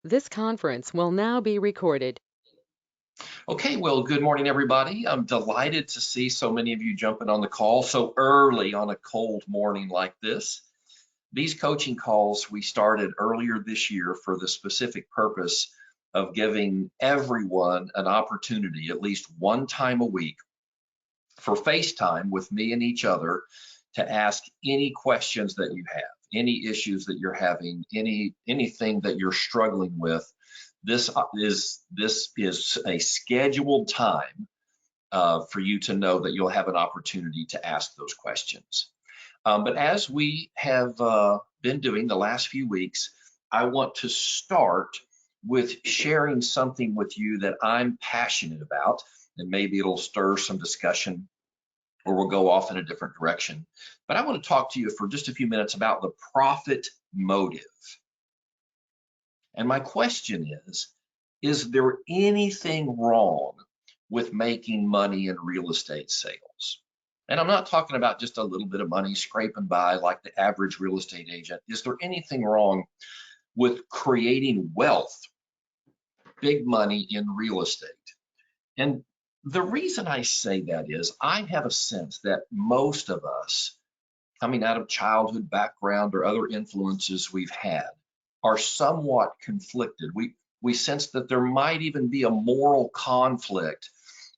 This conference will now be recorded. Okay, well, good morning, everybody. I'm delighted to see so many of you jumping on the call so early on a cold morning like this. These coaching calls we started earlier this year for the specific purpose of giving everyone an opportunity at least one time a week for FaceTime with me and each other to ask any questions that you have, any issues that you're having, anything that you're struggling with. This is a scheduled time for you to know that you'll have an opportunity to ask those questions. But as we have been doing the last few weeks, I want to start with sharing something with you that I'm passionate about, and maybe it'll stir some discussion or we'll go off in a different direction. But I want to talk to you for just a few minutes about the profit motive. And my question is there anything wrong with making money in real estate sales? And I'm not talking about just a little bit of money scraping by like the average real estate agent. Is there anything wrong with creating wealth, big money in real estate? And the reason I say that is I have a sense that most of us, coming out of childhood background or other influences we've had, are somewhat conflicted. We sense that there might even be a moral conflict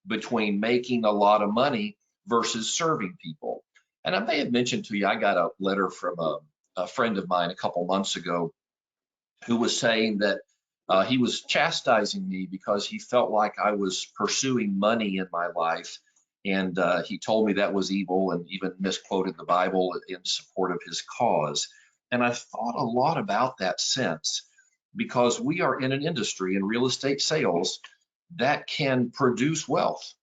between making a lot of money versus serving people. And I may have mentioned to you, I got a letter from a friend of mine a couple months ago who was saying that he was chastising me because he felt like I was pursuing money in my life. And he told me that was evil and even misquoted the Bible in support of his cause. And I thought a lot about that sense because we are in an industry in real estate sales that can produce wealth.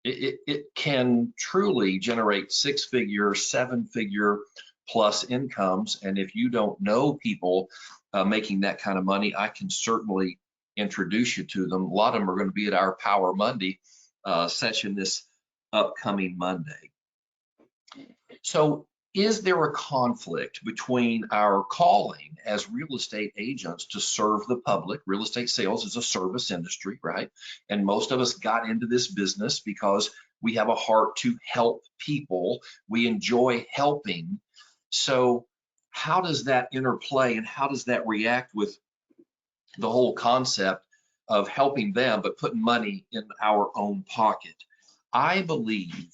It can truly generate six-figure, seven-figure plus incomes. And if you don't know people making that kind of money, I can certainly introduce you to them. A lot of them are going to be at our Power Monday session this upcoming Monday. So is there a conflict between our calling as real estate agents to serve the public? Real estate sales is a service industry, right? And most of us got into this business because we have a heart to help people. We enjoy helping. So how does that interplay and how does that react with the whole concept of helping them but putting money in our own pocket? I believe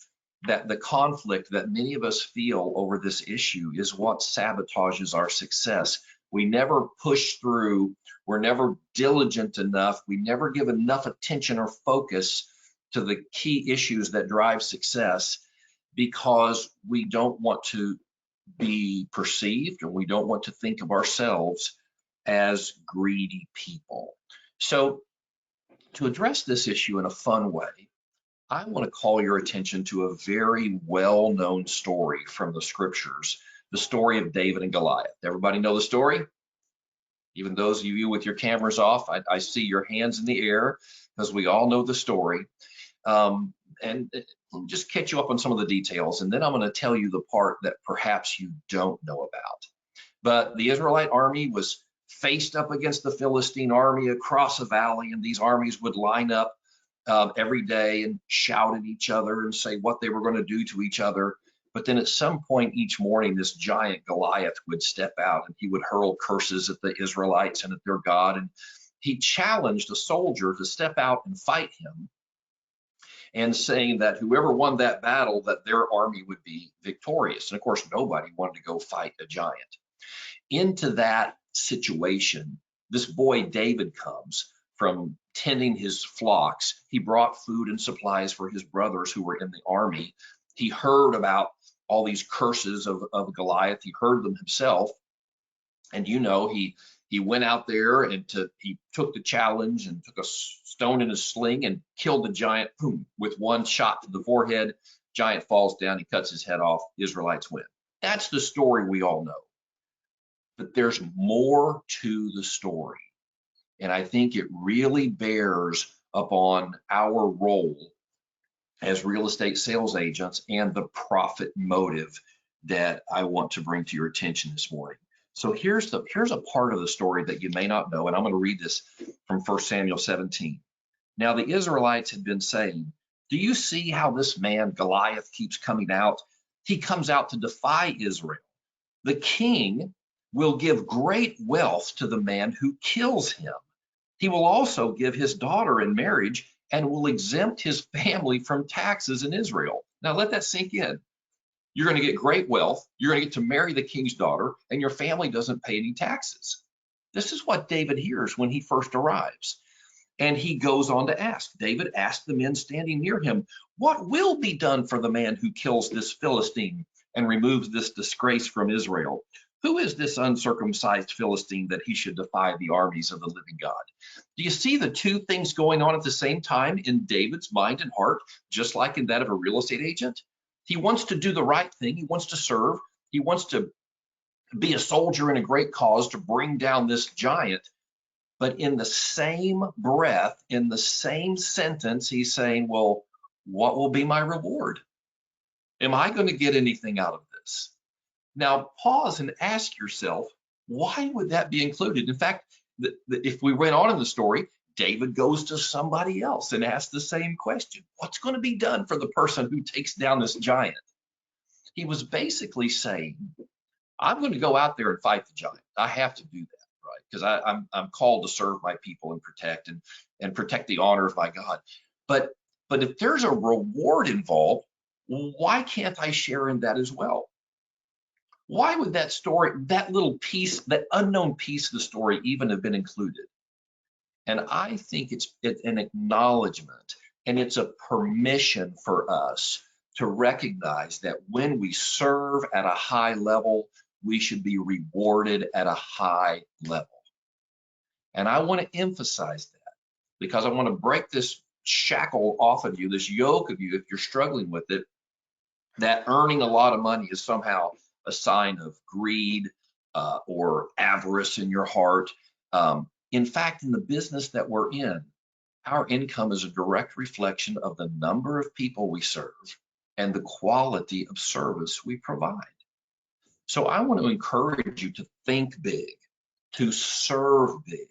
that the conflict that many of us feel over this issue is what sabotages our success. We never push through, we're never diligent enough, we never give enough attention or focus to the key issues that drive success because we don't want to be perceived or we don't want to think of ourselves as greedy people. So to address this issue in a fun way, I want to call your attention to a very well-known story from the scriptures, the story of David and Goliath. Everybody know the story? Even those of you with your cameras off, I see your hands in the air because we all know the story. And let me just catch you up on some of the details, and then I'm going to tell you the part that perhaps you don't know about. But the Israelite army was faced up against the Philistine army across a valley, and these armies would line up every day and shout at each other and say what they were going to do to each other. But then at some point each morning, this giant Goliath would step out and he would hurl curses at the Israelites and at their God. And he challenged a soldier to step out and fight him, and saying that whoever won that battle, that their army would be victorious. And of course, nobody wanted to go fight a giant. Into that situation, this boy David comes from tending his flocks. He brought food and supplies for his brothers who were in the army. He heard about all these curses of Goliath. He heard them himself. And he went out there and he took the challenge and took a stone in his sling and killed the giant, boom, with one shot to the forehead. Giant falls down, he cuts his head off, Israelites win. That's the story we all know. But there's more to the story. And I think it really bears upon our role as real estate sales agents and the profit motive that I want to bring to your attention this morning. So here's a part of the story that you may not know, and I'm going to read this from 1 Samuel 17. Now the Israelites had been saying, do you see how this man Goliath keeps coming out? He comes out to defy Israel. The king will give great wealth to the man who kills him. He will also give his daughter in marriage and will exempt his family from taxes in Israel. Now let that sink in. You're going to get great wealth. You're going to get to marry the king's daughter, and your family doesn't pay any taxes. This is what David hears when he first arrives. And he goes on to ask. David asked the men standing near him, what will be done for the man who kills this Philistine and removes this disgrace from Israel? Who is this uncircumcised Philistine that he should defy the armies of the living God? Do you see the two things going on at the same time in David's mind and heart, just like in that of a real estate agent? He wants to do the right thing. He wants to serve. He wants to be a soldier in a great cause to bring down this giant. But in the same breath, in the same sentence, he's saying, well, what will be my reward? Am I going to get anything out of this? Now, pause and ask yourself, why would that be included? In fact, if we went on in the story, David goes to somebody else and asks the same question. What's going to be done for the person who takes down this giant? He was basically saying, I'm going to go out there and fight the giant. I have to do that, right? Because I'm called to serve my people and protect the honor of my God. But if there's a reward involved, why can't I share in that as well? Why would that story, that little piece, that unknown piece of the story even have been included? And I think it's an acknowledgement, and it's a permission for us to recognize that when we serve at a high level, we should be rewarded at a high level. And I want to emphasize that because I want to break this shackle off of you, this yoke of you, if you're struggling with it, that earning a lot of money is somehow a sign of greed or avarice in your heart. In fact, in the business that we're in, our income is a direct reflection of the number of people we serve and the quality of service we provide. So I want to encourage you to think big, to serve big,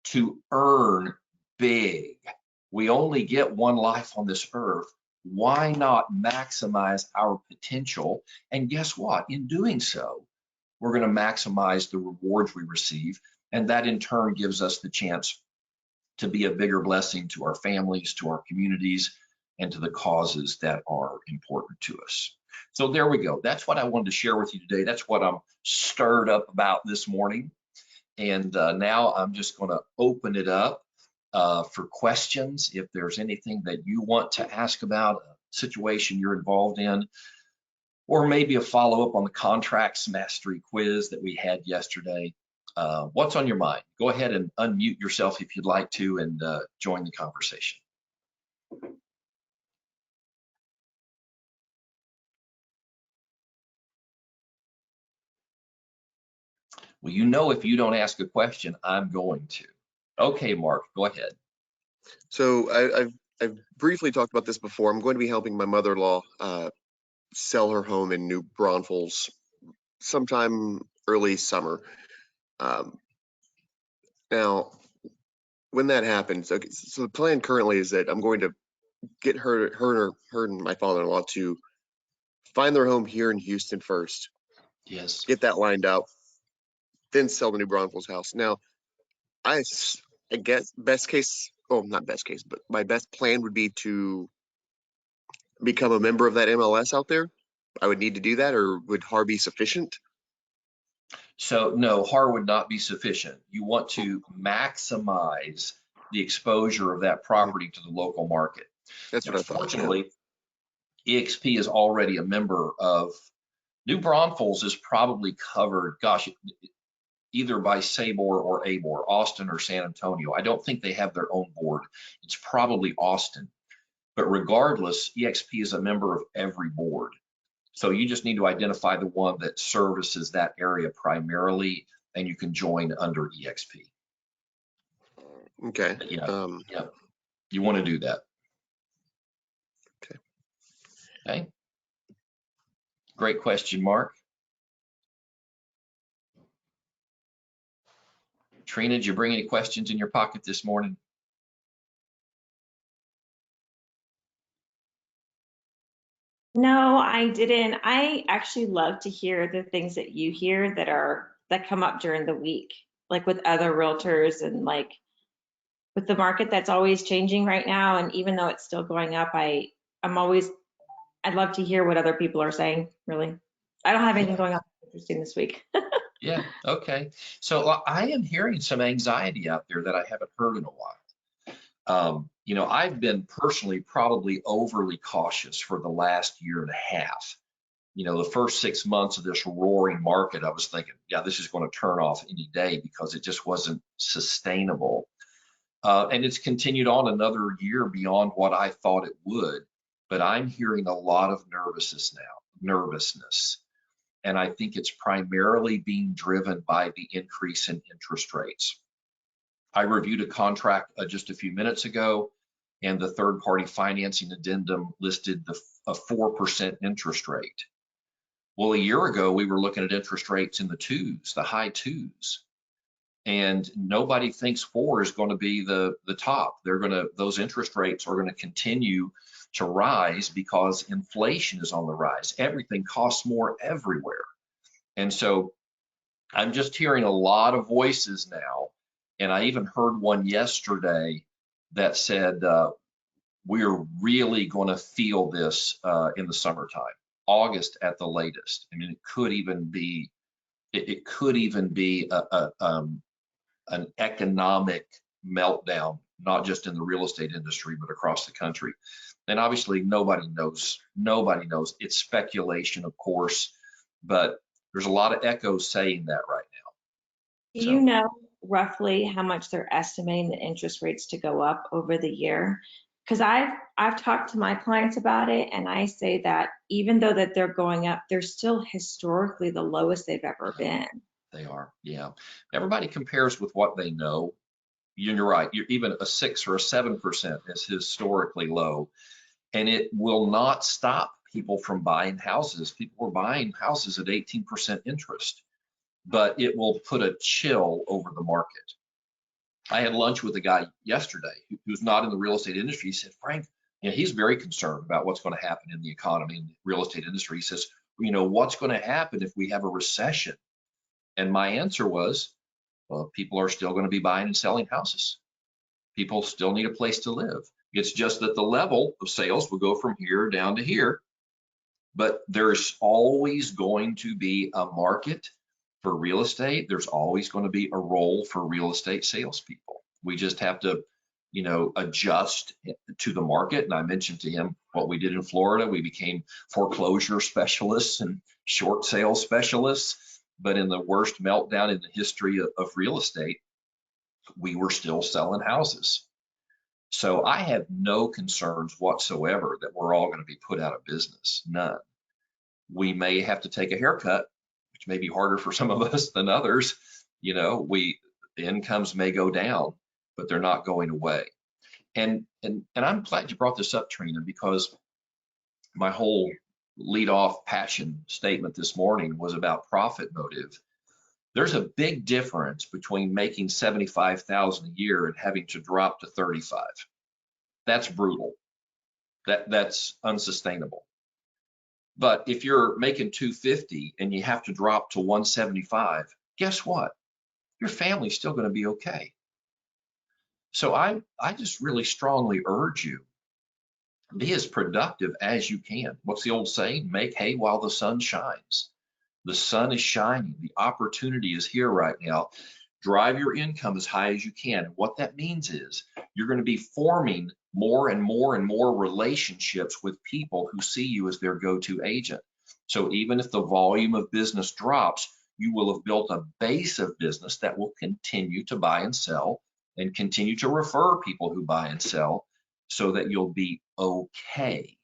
to earn big. We only get one life on this earth. Why not maximize our potential? And guess what? In doing so, we're going to maximize the rewards we receive. And that in turn gives us the chance to be a bigger blessing to our families, to our communities, and to the causes that are important to us. So there we go. That's what I wanted to share with you today. That's what I'm stirred up about this morning. And now I'm just going to open it up for questions. If there's anything that you want to ask about, a situation you're involved in, or maybe a follow-up on the contracts mastery quiz that we had yesterday, what's on your mind? Go ahead and unmute yourself if you'd like to and join the conversation. Well, you know, if you don't ask a question, I'm going to. Okay, Mark, go ahead. So I've briefly talked about this before. I'm going to be helping my mother-in-law sell her home in New Braunfels sometime early summer. Now, when that happens, okay, so the plan currently is that I'm going to get her and my father-in-law to find their home here in Houston first. Yes. Get that lined out, then sell the New Braunfels house. Now, I guess best case, oh, not best case, but my best plan would be to become a member of that MLS out there. I would need to do that, or would HAR be sufficient? So no, HAR would not be sufficient. You want to maximize the exposure of that property to the local market. That's what I thought. Fortunately, EXP is already a member of New Braunfels is probably covered, gosh, either by SABOR or ABOR, Austin or San Antonio. I don't think they have their own board. It's probably Austin. But regardless, EXP is a member of every board. So you just need to identify the one that services that area primarily, and you can join under EXP. Okay. Yeah, yeah. You want to do that. Okay. Okay. Great question, Mark. Trina, did you bring any questions in your pocket this morning? No, I didn't. I actually love to hear the things that you hear that come up during the week, like with other realtors and like with the market that's always changing right now. And even though it's still going up, I'd love to hear what other people are saying, really. I don't have anything going on interesting this week. Yeah, okay. So I am hearing some anxiety out there that I haven't heard in a while. You know, I've been personally probably overly cautious for the last year and a half. You know, the first 6 months of this roaring market, I was thinking, yeah, this is going to turn off any day because it just wasn't sustainable. And it's continued on another year beyond what I thought it would. But I'm hearing a lot of nervousness. And I think it's primarily being driven by the increase in interest rates. I reviewed a contract just a few minutes ago, and the third-party financing addendum listed a 4% interest rate. Well, a year ago, we were looking at interest rates in the twos, the high twos. And nobody thinks 4 is going to be the top. Those interest rates are going to continue to rise because inflation is on the rise. Everything costs more everywhere. And so I'm just hearing a lot of voices now. And I even heard one yesterday that said, we're really going to feel this in the summertime, August at the latest. I mean, it could even be an economic meltdown, not just in the real estate industry, but across the country. And obviously nobody knows. It's speculation, of course, but there's a lot of echoes saying that right now. Do you know roughly how much they're estimating the interest rates to go up over the year? Because I've talked to my clients about it, and I say that even though that they're going up, they're still historically the lowest they've ever been. They are, yeah. Everybody compares with what they know. You're right. Even a 6 or a 7% is historically low, and it will not stop people from buying houses. People were buying houses at 18% interest, but it will put a chill over the market. I had lunch with a guy yesterday who's not in the real estate industry. He said, Frank, you know, he's very concerned about what's going to happen in the economy and the real estate industry. He says, you know, what's going to happen if we have a recession? And my answer was, well, people are still going to be buying and selling houses. People still need a place to live. It's just that the level of sales will go from here down to here. But there's always going to be a market for real estate. There's always going to be a role for real estate salespeople. We just have to, you know, adjust to the market. And I mentioned to him what we did in Florida. We became foreclosure specialists and short sale specialists. But in the worst meltdown in the history of real estate, we were still selling houses. So I have no concerns whatsoever that we're all going to be put out of business, none. We may have to take a haircut, which may be harder for some of us than others. You know, the incomes may go down, but they're not going away. And I'm glad you brought this up, Trina, because my whole lead off passion statement this morning was about profit motive. There's a big difference between making $75,000 a year and having to drop to 35. That's brutal. That's unsustainable. But if you're making 250 and you have to drop to 175, guess what? Your family's still going to be okay. So I just really strongly urge you, be as productive as you can. What's the old saying? Make hay while the sun shines. The sun is shining. The opportunity is here right now. Drive your income as high as you can. What that means is you're going to be forming more and more and more relationships with people who see you as their go-to agent. So even if the volume of business drops, you will have built a base of business that will continue to buy and sell and continue to refer people who buy and sell, so that you'll be okay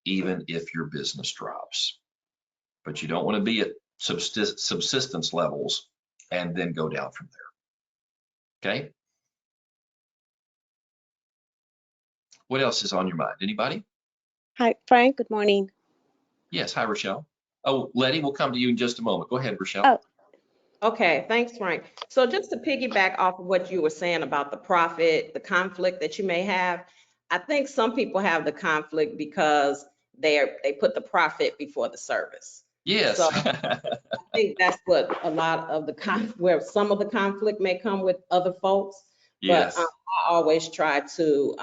even if your business drops. But you don't want to be at subsistence levels and then go down from there. Okay? What else is on your mind? Anybody? Hi, Frank. Good morning. Yes. Hi, Rochelle. Oh, Letty, we'll come to you in just a moment. Go ahead, Rochelle. Okay, thanks, Frank. So just to piggyback off of what you were saying about the profit, the conflict that you may have, I think some people have the conflict because they put the profit before the service. Yes. So I think that's what a lot of the where some of the conflict may come with other folks. But Yes. I always try to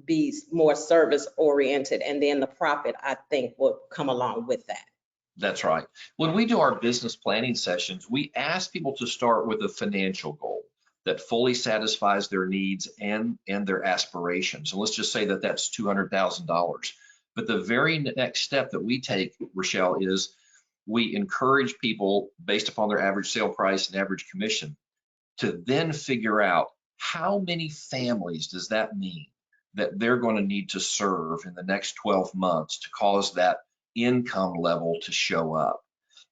be more service oriented, and then the profit I think will come along with that. That's right. When we do our business planning sessions, we ask people to start with a financial goal that fully satisfies their needs and their aspirations. And let's just say that that's $200,000. But the very next step that we take, Rochelle, is we encourage people based upon their average sale price and average commission to then figure out how many families does that mean that they're going to need to serve in the next 12 months to cause that income level to show up.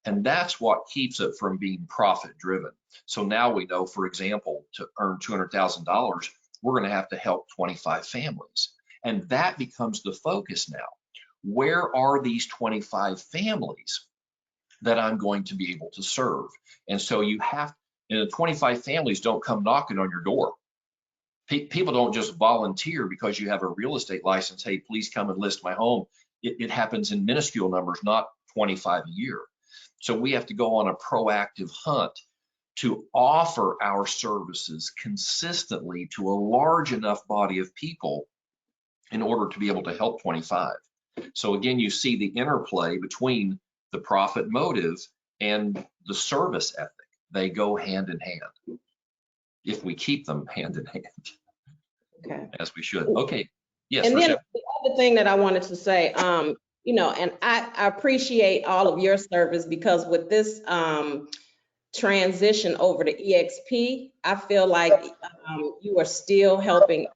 And that's what keeps it from being profit driven. So now we know, for example, to earn $200,000, we're going to help 25 families. And that becomes the focus now. Where are these 25 families that I'm going to be able to serve? And so you have, and the 25 families don't come knocking on your door. People don't just volunteer because you have a real estate license. Hey, please come and list my home. It happens in minuscule numbers, not 25 a year. So we have to go on a proactive hunt to offer our services consistently to a large enough body of people in order to be able to help 25. So again, you see the interplay between the profit motive and the service ethic. They go hand in hand if we keep them hand in hand. Okay. As we should. Okay. Yes, And then Rochelle. the other thing that I wanted to say, and I appreciate all of your service, because with this transition over to EXP, I feel like you are still helping.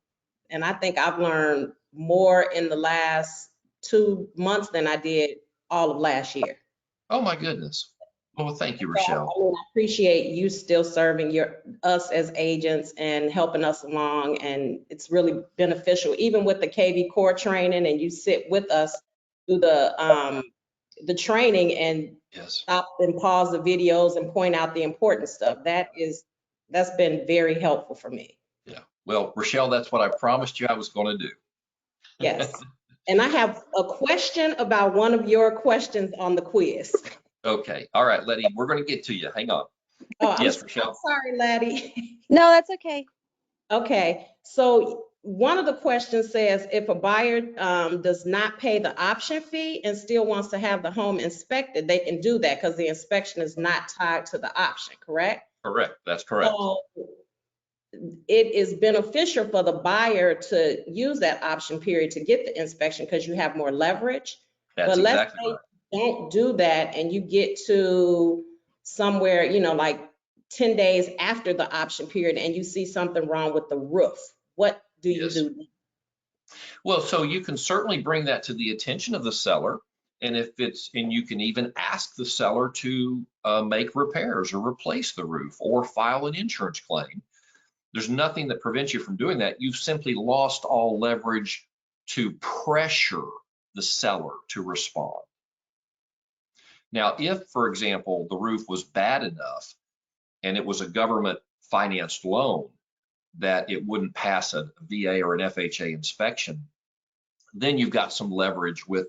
And I think I've learned more in the last 2 months than I did all of last year. Oh my goodness. Well, thank you, Rochelle. I appreciate you still serving us as agents and helping us along, and it's really beneficial. Even with the KV core training, and you sit with us through the training and Yes. stop and pause the videos and point out the important stuff. That's been very helpful for me. Yeah. Well, Rochelle, that's what I promised you I was going to do. Yes. And I have a question about one of your questions on the quiz. Okay. All right, Letty, we're going to get to you. Hang on. Oh, Yes, I'm Rochelle. sorry, Laddie. No, that's okay. Okay, so one of the questions says, if a buyer does not pay the option fee and still wants to have the home inspected, they can do that because the inspection is not tied to the option, correct? Correct. That's correct. So it is beneficial for the buyer to use that option period to get the inspection because you have more leverage. That's But let's exactly say right. you don't do that and you get to somewhere, like 10 days after the option period and you see something wrong with the roof. What do you Yes. do? Well, so you can certainly bring that to the attention of the seller. And and you can even ask the seller to make repairs or replace the roof or file an insurance claim. There's nothing that prevents you from doing that. You've simply lost all leverage to pressure the seller to respond. Now, if, for example, the roof was bad enough and it was a government financed loan that it wouldn't pass a VA or an FHA inspection, then you've got some leverage with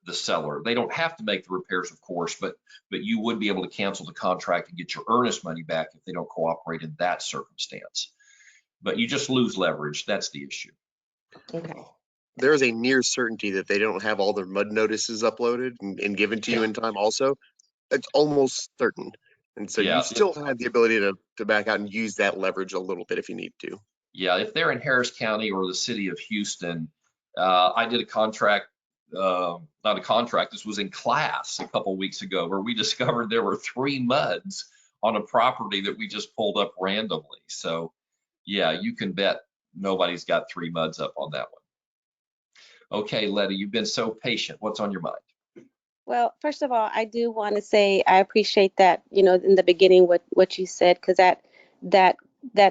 the seller. They don't have to make the repairs, of course, but you would be able to cancel the contract and get your earnest money back if they don't cooperate in that circumstance. But you just lose leverage. That's the issue. Okay. There is a near certainty that they don't have all their mud notices uploaded and given to you in time also. It's almost certain. And so Yeah. you still have the ability to back out and use that leverage a little bit if you need to. Yeah, if they're in Harris County or the city of Houston, I did a contract, not a contract, this was in class a couple weeks ago, where we discovered there were 3 muds on a property that we just pulled up randomly. So yeah, you can bet nobody's got 3 muds up on that one. Okay, Letty, you've been so patient. What's on your mind? Well, first of all, I do want to say I appreciate that, in the beginning what you said, because that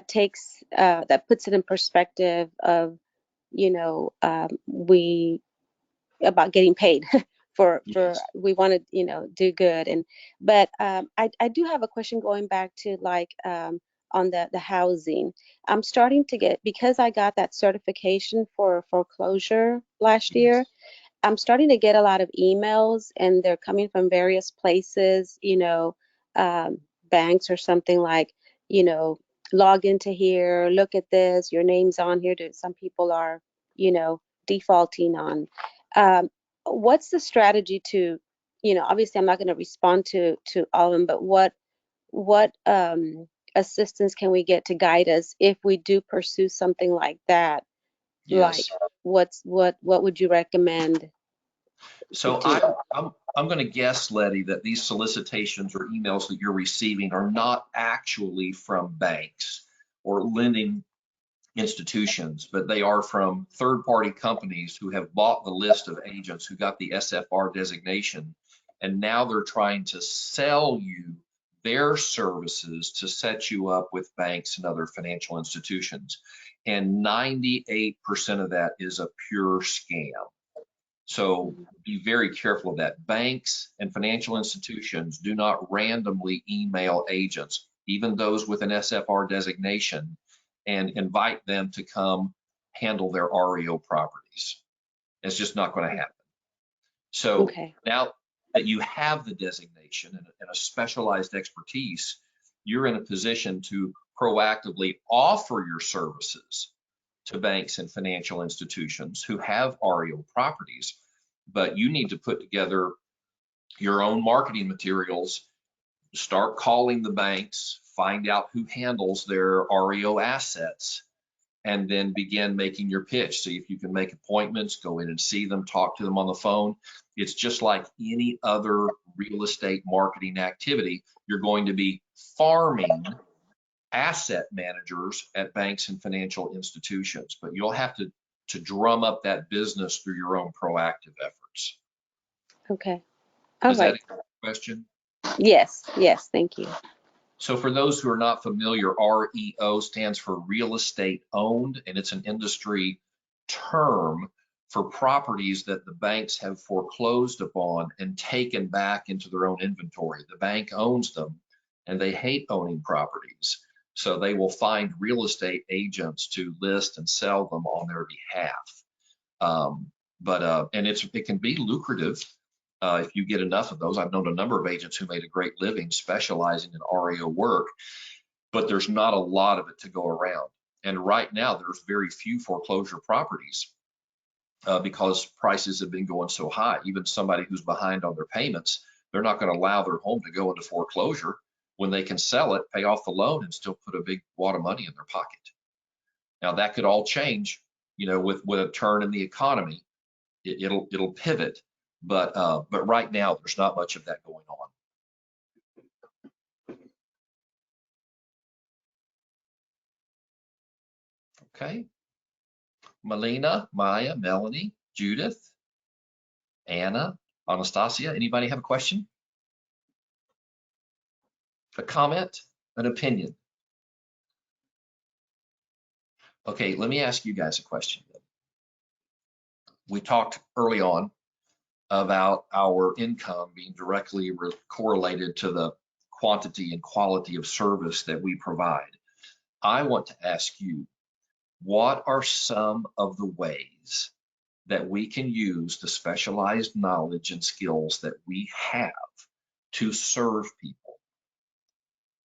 takes that puts it in perspective of, we about getting paid for Yes. we want to, do good. But I do have a question going back to like on the housing. I'm starting to get, because I got that certification for foreclosure last year. Yes. I'm starting to get a lot of emails, and they're coming from various places, banks or something like, you know, log into here, look at this, your name's on here. Some people are, defaulting on. Um, what's the strategy to, obviously I'm not going to respond to all of them, but what assistance can we get to guide us if we do pursue something like that? Like, Yes. what would you recommend So to? I'm going to guess, Letty, that these solicitations or emails that you're receiving are not actually from banks or lending institutions, but they are from third-party companies who have bought the list of agents who got the SFR designation, and now they're trying to sell you their services to set you up with banks and other financial institutions. And 98% of that is a pure scam. So be very careful of that. Banks and financial institutions do not randomly email agents, even those with an SFR designation, and invite them to come handle their REO properties. It's just not going to happen. So Okay. now that you have the designation and a specialized expertise, you're in a position to proactively offer your services to banks and financial institutions who have REO properties, but you need to put together your own marketing materials, start calling the banks, find out who handles their REO assets, and then begin making your pitch. See if you can make appointments, go in and see them, talk to them on the phone. It's just like any other real estate marketing activity. You're going to be farming asset managers at banks and financial institutions, but you'll have to drum up that business through your own proactive efforts. Okay. All Does that right. answer the question? Yes. Yes. Thank you. So for those who are not familiar, REO stands for real estate owned, and it's an industry term for properties that the banks have foreclosed upon and taken back into their own inventory. The bank owns them and they hate owning properties. So they will find real estate agents to list and sell them on their behalf. And it can be lucrative if you get enough of those. I've known a number of agents who made a great living specializing in REO work, but there's not a lot of it to go around. And right now, there's very few foreclosure properties because prices have been going so high. Even somebody who's behind on their payments, they're not going to allow their home to go into foreclosure when they can sell it, pay off the loan, and still put a big wad of money in their pocket. Now that could all change, with a turn in the economy. It'll pivot, but right now there's not much of that going on. Okay. Melina, Maya, Melanie, Judith, Anna, Anastasia, anybody have a question? A comment? An opinion? Okay, let me ask you guys a question. We talked early on about our income being directly correlated to the quantity and quality of service that we provide. I want to ask you, what are some of the ways that we can use the specialized knowledge and skills that we have to serve people?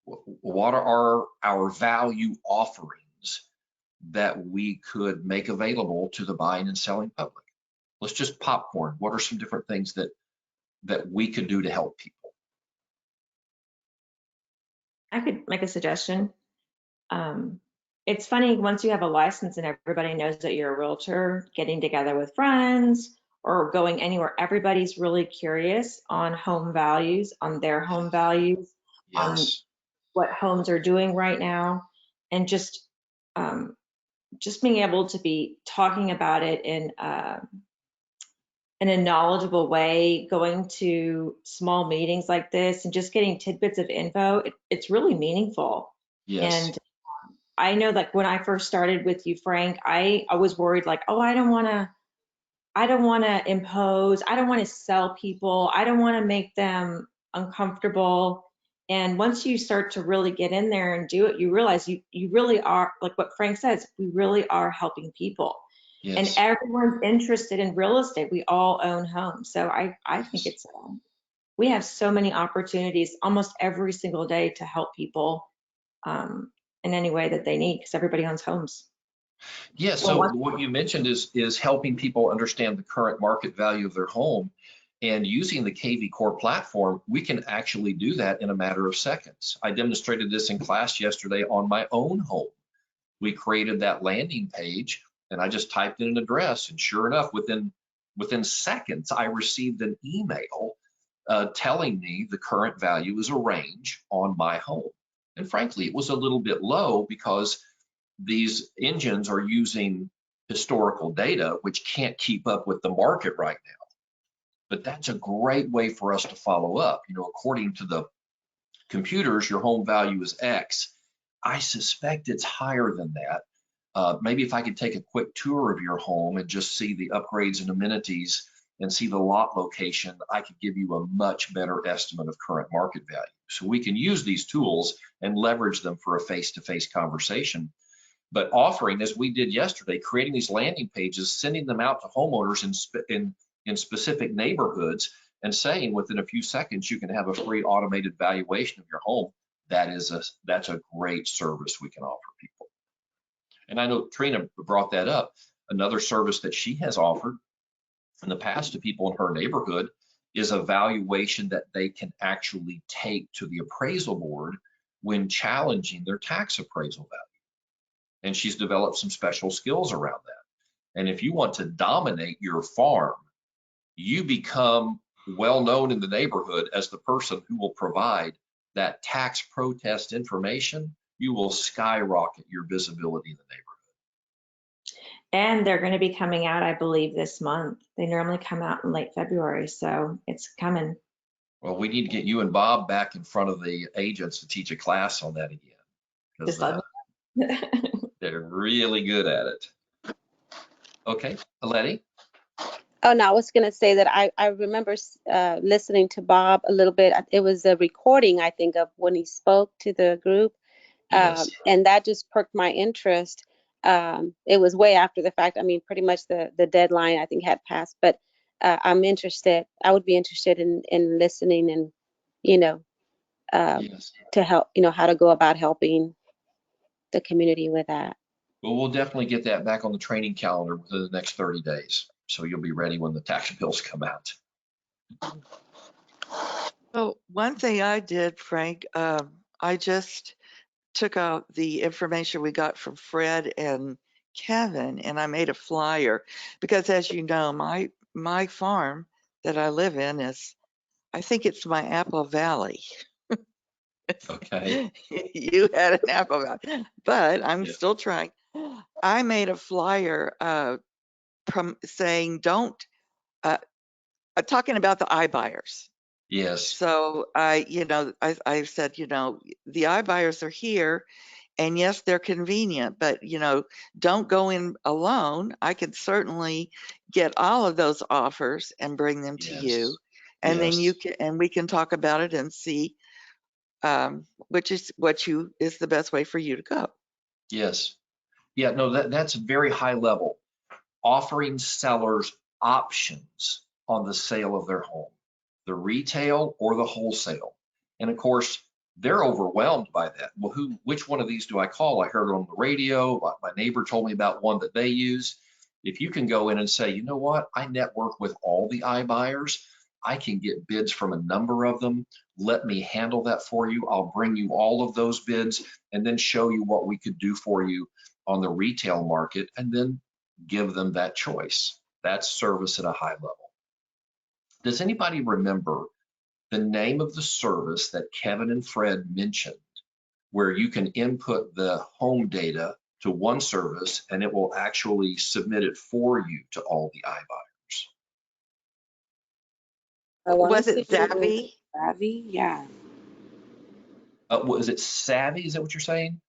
What are our value offerings that we could make available to the buying and selling public? Let's just popcorn. What are some different things that we could do to help people? I could make a suggestion. It's funny, once you have a license and everybody knows that you're a realtor, getting together with friends or going anywhere, everybody's really curious on home values, on their home values, on Yes. what homes are doing right now, and just being able to be talking about it in a knowledgeable way, going to small meetings like this and just getting tidbits of info, it's really meaningful. Yes. And I know, like, when I first started with you, Frank, I was worried, like, oh, I don't want to I don't want to impose, I don't want to sell people, I don't want to make them uncomfortable. And once you start to really get in there and do it, you realize you really are, like what Frank says, we really are helping people. And Yes. everyone's interested in real estate. We all own homes. So I think it's, we have so many opportunities almost every single day to help people in any way that they need, because everybody owns homes. Yeah, Well, so what you mentioned is helping people understand the current market value of their home, and using the KV Core platform, we can actually do that in a matter of seconds. I demonstrated this in class yesterday on my own home. We created that landing page, and I just typed in an address, and sure enough, within seconds, I received an email telling me the current value is a range on my home. And frankly, it was a little bit low because these engines are using historical data, which can't keep up with the market right now. But that's a great way for us to follow up. You know, according to the computers, your home value is X. I suspect it's higher than that. Maybe if I could take a quick tour of your home and just see the upgrades and amenities and see the lot location, I could give you a much better estimate of current market value. So we can use these tools and leverage them for a face-to-face conversation. But offering, as we did yesterday, creating these landing pages, sending them out to homeowners in specific neighborhoods, and saying within a few seconds you can have a free automated valuation of your home. That's a great service we can offer people. And I know Trina brought that up. Another service that she has offered in the past to people in her neighborhood is a valuation that they can actually take to the appraisal board when challenging their tax appraisal value. And she's developed some special skills around that. And if you want to dominate your farm, you become well known in the neighborhood as the person who will provide that tax protest information. You will skyrocket your visibility in the neighborhood. And they're going to be coming out, I believe, this month. They normally come out in late February, so it's coming. Well, we need to get you and Bob back in front of the agents to teach a class on that again, because they're really good at it. Okay, Letty? Oh, no, I was going to say that I remember listening to Bob a little bit. It was a recording, I think, of when he spoke to the group. Yes. And that just perked my interest. It was way after the fact. I mean, pretty much the deadline, I think, had passed. But I'm interested. I would be interested in listening and, you know, Yes. to help, how to go about helping the community with that. Well, we'll definitely get that back on the training calendar within the next 30 days. So you'll be ready when the tax bills come out. So one thing I did, Frank, I just took out the information we got from Fred and Kevin, and I made a flyer because, as you know, my farm that I live in is, I think it's my Apple Valley. Okay. You had an Apple Valley, but I'm Yeah. still trying. I made a flyer saying don't, talking about the iBuyers. Yes. So I said, the iBuyers are here, and yes, they're convenient, but don't go in alone. I could certainly get all of those offers and bring them to you, and then you can, and we can talk about it and see which is is the best way for you to go. Yes. Yeah, no, that's very high level. Offering sellers options on the sale of their home, the retail or the wholesale. And of course, they're overwhelmed by that. Well, which one of these do I call? I heard it on the radio. My neighbor told me about one that they use. If you can go in and say, you know what, I network with all the iBuyers. I can get bids from a number of them. Let me handle that for you. I'll bring you all of those bids and then show you what we could do for you on the retail market, and then give them that choice. That's service at a high level. Does anybody remember the name of the service that Kevin and Fred mentioned, where you can input the home data to one service and it will actually submit it for you to all the iBuyers? Was it Savvy? Savvy, yeah. Was it Savvy? Is that what you're saying?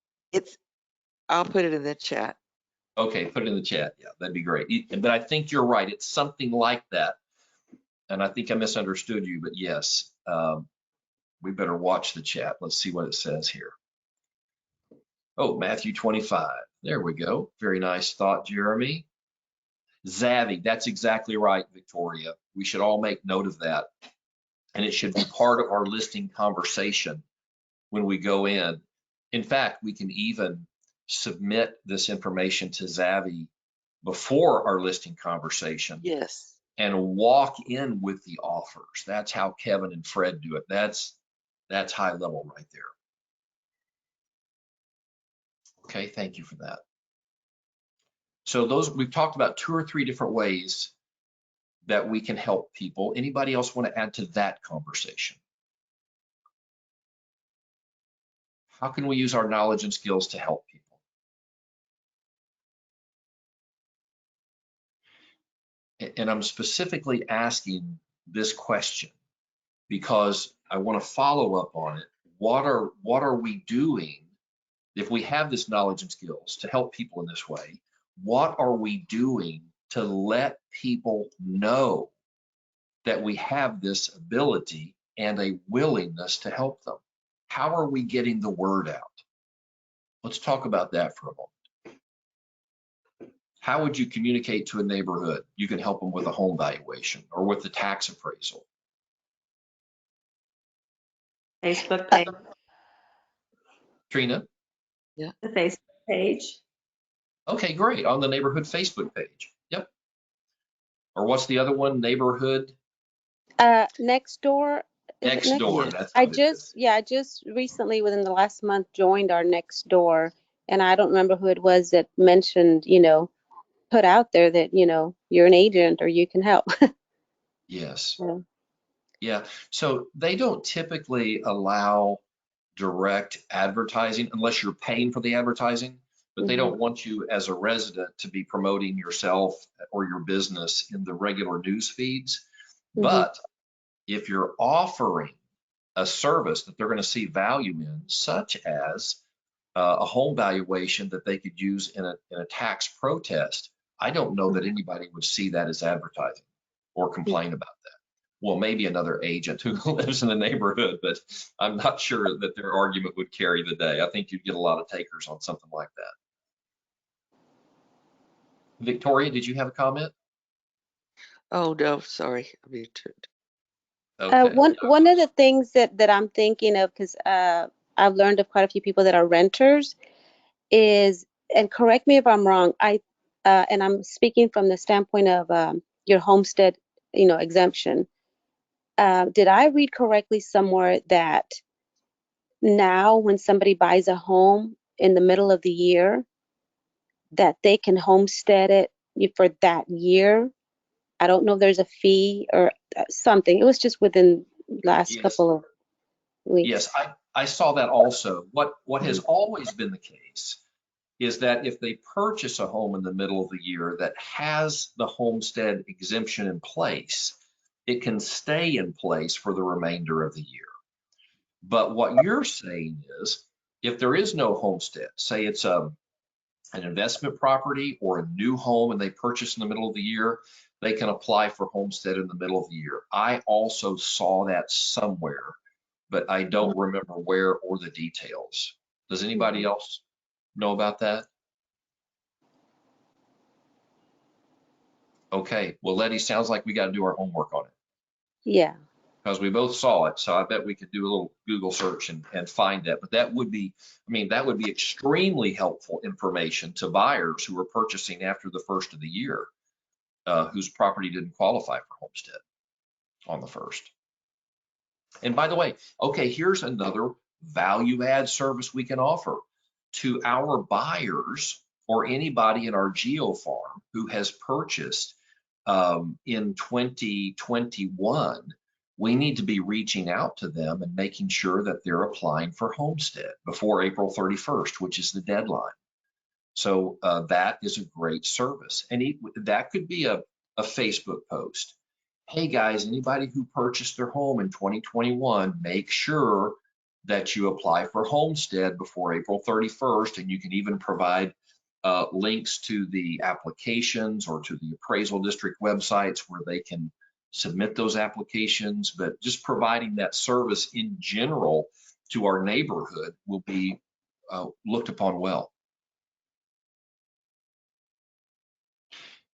I'll put it in the chat. Okay, put it in the chat. Yeah, that'd be great. But I think you're right. It's something like that. And I think I misunderstood you, but yes, we better watch the chat. Let's see what it says here. Oh, Matthew 25. There we go. Very nice thought, Jeremy. Zavvy, that's exactly right, Victoria. We should all make note of that. And it should be part of our listing conversation when we go in. In fact, we can even submit this information to Zavvy before our listing conversation Yes. and walk in with the offers. That's how Kevin and Fred do it. That's high level right there. Okay, thank you for that. So we've talked about 2 or 3 different ways that we can help people. Anybody else want to add to that conversation? How can we use our knowledge and skills to help people? And I'm specifically asking this question because I want to follow up on it. What are we doing if we have this knowledge and skills to help people in this way? What are we doing to let people know that we have this ability and a willingness to help them? How are we getting the word out? Let's talk about that for a moment. How would you communicate to a neighborhood? You can help them with a home valuation or with the tax appraisal. Facebook page. Trina? The Facebook page. Okay, great. On the neighborhood Facebook page. Yep. Or what's the other one? Neighborhood? Next door. Is it Next door. Yes. That's I what it is. just recently within the last month joined our next door, and I don't remember who it was that mentioned, put out there that, you're an agent or you can help. Yes. Yeah. Yeah. So they don't typically allow direct advertising unless you're paying for the advertising, but they Mhm. don't want you as a resident to be promoting yourself or your business in the regular news feeds. Mhm. But if you're offering a service that they're going to see value in, such as a home valuation that they could use in a tax protest, I don't know that anybody would see that as advertising or complain about that. Well, maybe another agent who lives in the neighborhood, but I'm not sure that their argument would carry the day. I think you'd get a lot of takers on something like that. Victoria, did you have a comment? Oh, no, sorry. I mean, Okay. One of the things that I'm thinking of, because I've learned of quite a few people that are renters, is, and correct me if I'm wrong, and I'm speaking from the standpoint of your homestead, exemption. Did I read correctly somewhere that now when somebody buys a home in the middle of the year, that they can homestead it for that year? I don't know if there's a fee or something. It was just within last Yes. couple of Yes, weeks. I saw that also. What has Mhm. always been the case is that if they purchase a home in the middle of the year that has the homestead exemption in place, it can stay in place for the remainder of the year. But what you're saying is, if there is no homestead, say it's an investment property or a new home and they purchase in the middle of the year, they can apply for homestead in the middle of the year. I also saw that somewhere, but I don't remember where or the details. Does anybody else know about that? Okay, well, Letty, sounds like we got to do our homework on it Yeah. because we both saw it. So I bet we could do a little Google search and find that. But that would be, that would be extremely helpful information to buyers who are purchasing after the first of the year, whose property didn't qualify for homestead on the first. And by the way, okay, here's another value add service we can offer to our buyers or anybody in our geo farm who has purchased in 2021. We need to be reaching out to them and making sure that they're applying for homestead before April 31st, which is the deadline. So that is a great service. And that could be a Facebook post. Hey guys, anybody who purchased their home in 2021, make sure that you apply for homestead before April 31st. And you can even provide links to the applications or to the appraisal district websites where they can submit those applications, but just providing that service in general to our neighborhood will be looked upon well.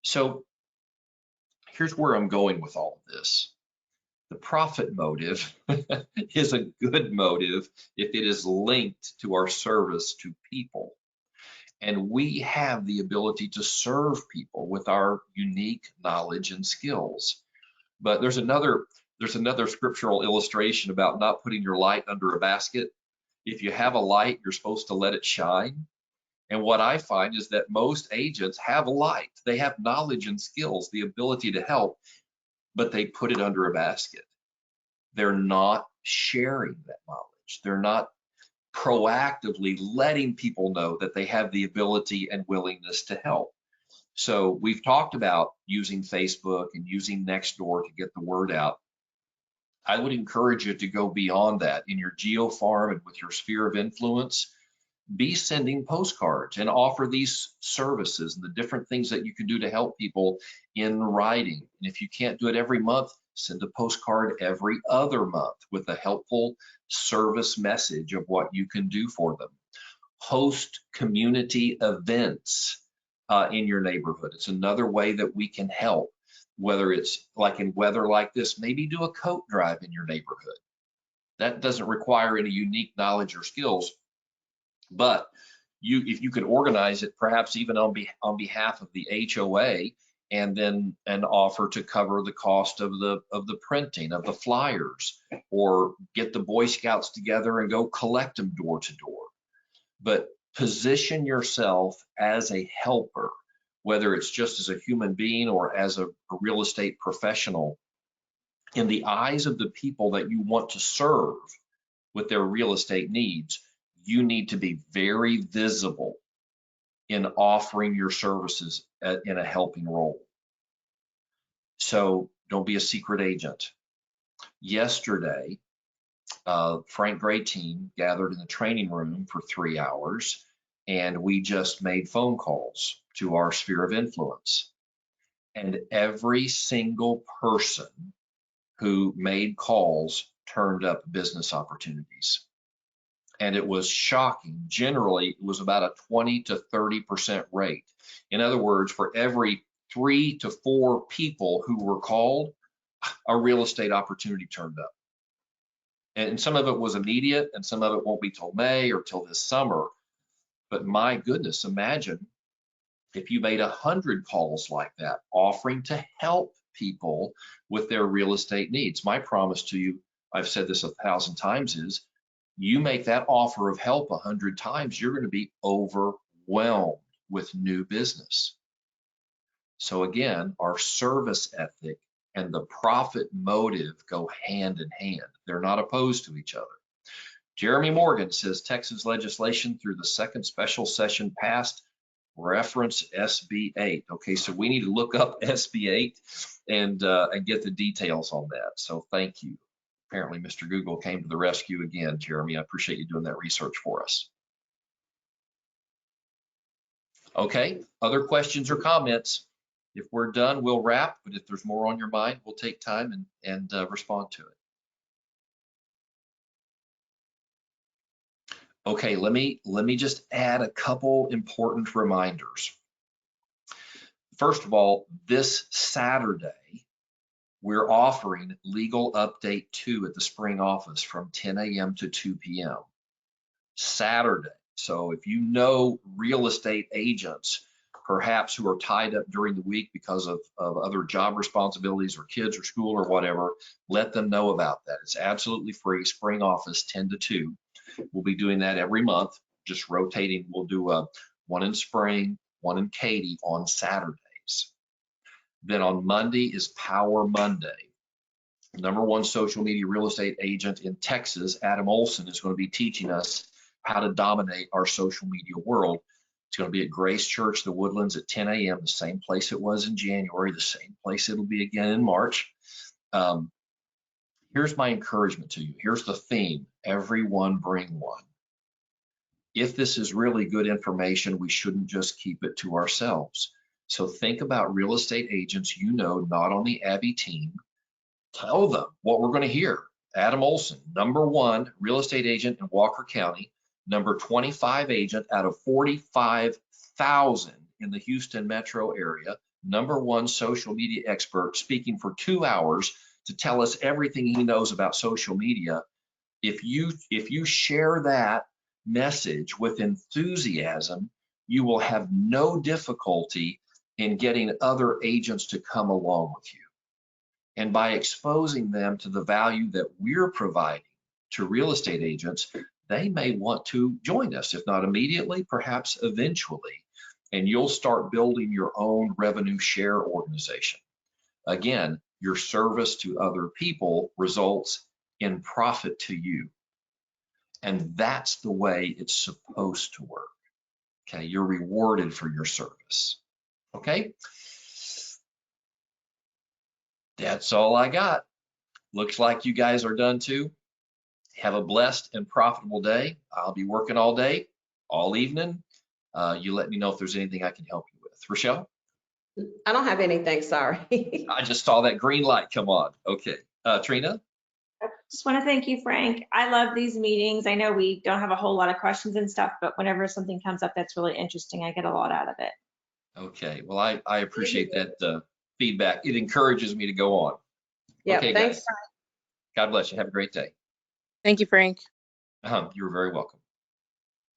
So here's where I'm going with all of this. The profit motive is a good motive if it is linked to our service to people. And we have the ability to serve people with our unique knowledge and skills. But there's another scriptural illustration about not putting your light under a basket. If you have a light, you're supposed to let it shine. And what I find is that most agents have a light. They have knowledge and skills, the ability to help, but they put it under a basket. They're not sharing that knowledge. They're not proactively letting people know that they have the ability and willingness to help. So we've talked about using Facebook and using Nextdoor to get the word out. I would encourage you to go beyond that in your geo farm and with your sphere of influence. Be sending postcards and offer these services and the different things that you can do to help people in writing. And if you can't do it every month, send a postcard every other month with a helpful service message of what you can do for them. Host community events in your neighborhood. It's another way that we can help, whether it's like in weather like this, maybe do a coat drive in your neighborhood. That doesn't require any unique knowledge or skills, but if you could organize it, perhaps even on behalf of the HOA, and offer to cover the cost of the printing of the flyers, or get the Boy Scouts together and go collect them door to door. But position yourself as a helper, whether it's just as a human being or as a real estate professional, in the eyes of the people that you want to serve with their real estate needs. You need to be very visible in offering your services in a helping role. So don't be a secret agent. Yesterday, Frank Gray team gathered in the training room for 3 hours, and we just made phone calls to our sphere of influence. And every single person who made calls turned up business opportunities. And it was shocking. Generally, it was about a 20 to 30% rate. In other words, for every 3 to 4 people who were called, a real estate opportunity turned up. And some of it was immediate, and some of it won't be till May or till this summer. But my goodness, imagine if you made 100 calls like that, offering to help people with their real estate needs. My promise to you, I've said this 1,000 times, is you make that offer of help 100 times, you're going to be overwhelmed with new business. So again, our service ethic and the profit motive go hand in hand. They're not opposed to each other. Jeremy Morgan says Texas legislation through the second special session passed reference SB 8. Okay, so we need to look up SB 8 and get the details on that. So thank you. Apparently, Mr. Google came to the rescue again, Jeremy. I appreciate you doing that research for us. Okay, other questions or comments? If we're done, we'll wrap, but if there's more on your mind, we'll take time and respond to it. Okay, let me just add a couple important reminders. First of all, this Saturday, we're offering Legal Update 2 at the spring office from 10 a.m. to 2 p.m. Saturday. So if you know real estate agents, perhaps who are tied up during the week because of other job responsibilities or kids or school or whatever, let them know about that. It's absolutely free, spring office 10 to 2. We'll be doing that every month, just rotating. We'll do one in spring, one in Katy on Saturdays. Then on Monday is Power Monday. #1 social media real estate agent in Texas, Adam Olson, is going to be teaching us how to dominate our social media world. It's going to be at Grace Church, The Woodlands at 10 a.m., the same place it was in January, the same place it'll be again in March. Here's my encouragement to you. Here's the theme. Everyone bring one. if this is really good information, we shouldn't just keep it to ourselves. So think about real estate agents you know, not on the Abby team. Tell them what we're going to hear. Adam Olson, #1 real estate agent in Walker County, #25 agent out of 45,000 in the Houston metro area, #1 social media expert, speaking for 2 hours to tell us everything he knows about social media. If you share that message with enthusiasm, you will have no difficulty in getting other agents to come along with you. And by exposing them to the value that we're providing to real estate agents, they may want to join us, if not immediately, perhaps eventually. And you'll start building your own revenue share organization. Again, your service to other people results in profit to you. And that's the way it's supposed to work. Okay, you're rewarded for your service. Okay, that's all I got. Looks like you guys are done too. Have a blessed and profitable day. I'll be working all day, all evening. You let me know if there's anything I can help you with. Rochelle? I don't have anything, sorry. I just saw that green light come on. Okay. Trina? Just want to thank you, Frank. I love these meetings. I know we don't have a whole lot of questions and stuff, but whenever something comes up that's really interesting, I get a lot out of it. Okay. Well, I appreciate that feedback. It encourages me to go on. Yeah, Okay, thanks. guys. God bless you. Have a great day. Thank you, Frank. You're very welcome.